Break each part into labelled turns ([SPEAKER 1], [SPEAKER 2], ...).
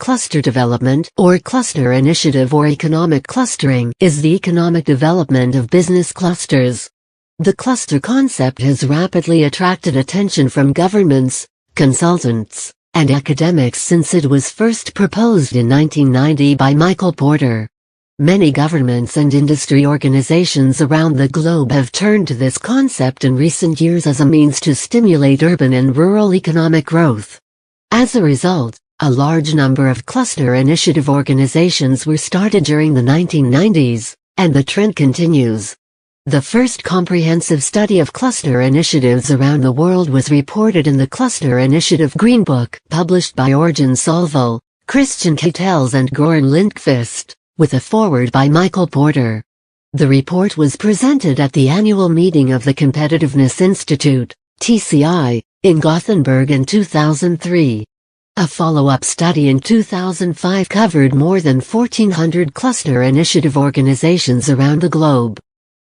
[SPEAKER 1] Cluster development, or cluster initiative or economic clustering, is the economic development of business clusters. The cluster concept has rapidly attracted attention from governments, consultants, and academics since it was first proposed in 1990 by Michael Porter. Many governments and industry organizations around the globe have turned to this concept in recent years as a means to stimulate urban and rural economic growth. As a result, a large number of cluster initiative organizations were started during the 1990s, and the trend continues. The first comprehensive study of cluster initiatives around the world was reported in the Cluster Initiative Green Book, published by Orjan Solval, Christian Kitels and Goran Lindqvist, with a foreword by Michael Porter. The report was presented at the annual meeting of the Competitiveness Institute, TCI, in Gothenburg in 2003. A follow-up study in 2005 covered more than 1,400 cluster initiative organizations around the globe.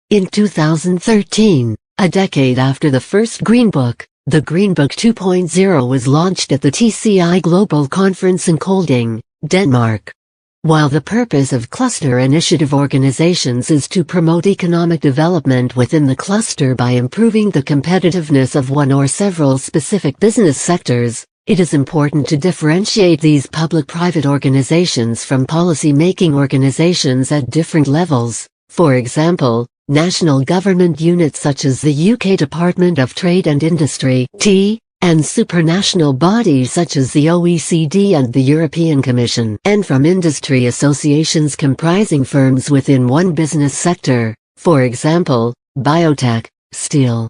[SPEAKER 1] In 2013, a decade after the first Green Book, the Green Book 2.0 was launched at the TCI Global Conference in Kolding, Denmark. While the purpose of cluster initiative organizations is to promote economic development within the cluster by improving the competitiveness of one or several specific business sectors, it is important to differentiate these public-private organizations from policy-making organizations at different levels. For example, national government units such as the UK Department of Trade and Industry (T), and supranational bodies such as the OECD and the European Commission, and from industry associations comprising firms within one business sector, for example, biotech, steel.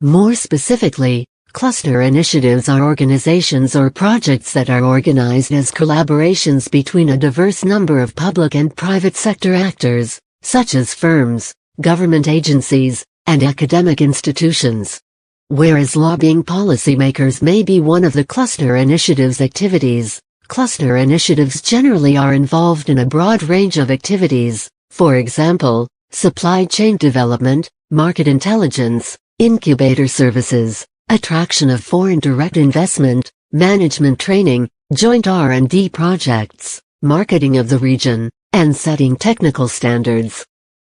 [SPEAKER 1] More specifically, cluster initiatives are organizations or projects that are organized as collaborations between a diverse number of public and private sector actors, such as firms, government agencies, and academic institutions. Whereas lobbying policymakers may be one of the cluster initiative's activities, cluster initiatives generally are involved in a broad range of activities, for example, supply chain development, market intelligence, incubator services, attraction of foreign direct investment, management training, joint R&D projects, marketing of the region, and setting technical standards.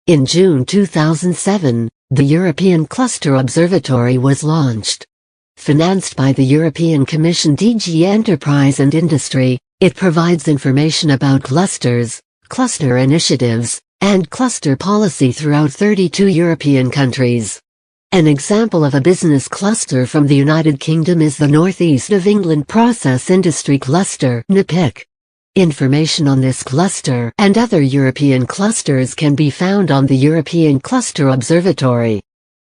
[SPEAKER 1] In June 2007, the European Cluster Observatory was launched. Financed by the European Commission DG Enterprise and Industry, it provides information about clusters, cluster initiatives, and cluster policy throughout 32 European countries. An example of a business cluster from the United Kingdom is the North East of England Process Industry Cluster (NEPIC). Information on this cluster and other European clusters can be found on the European Cluster Observatory.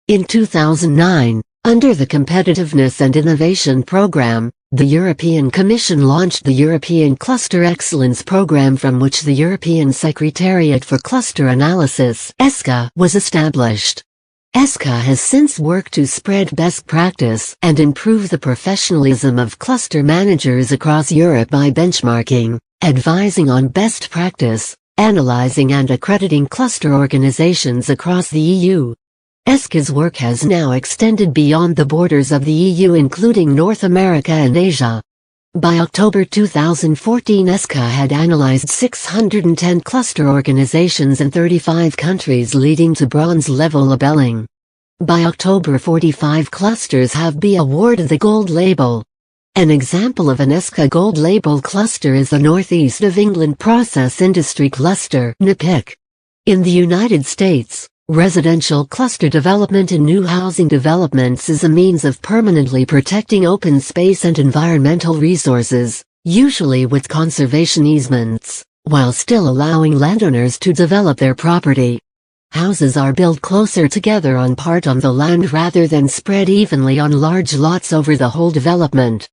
[SPEAKER 1] In 2009, under the Competitiveness and Innovation Programme, the European Commission launched the European Cluster Excellence Programme, from which the European Secretariat for Cluster Analysis (ESCA) was established. ESCA has since worked to spread best practice and improve the professionalism of cluster managers across Europe by benchmarking, advising on best practice, analyzing and accrediting cluster organizations across the EU. ESCA's work has now extended beyond the borders of the EU, including North America and Asia. By October 2014, ESCA had analyzed 610 cluster organizations in 35 countries, leading to bronze-level labeling. By October, 45 clusters have been awarded the Gold Label. An example of an ESCA Gold Label cluster is the Northeast of England Process Industry Cluster (NEPIC). In the United States, residential cluster development in new housing developments is a means of permanently protecting open space and environmental resources, usually with conservation easements, while still allowing landowners to develop their property. Houses are built closer together on the land rather than spread evenly on large lots over the whole development.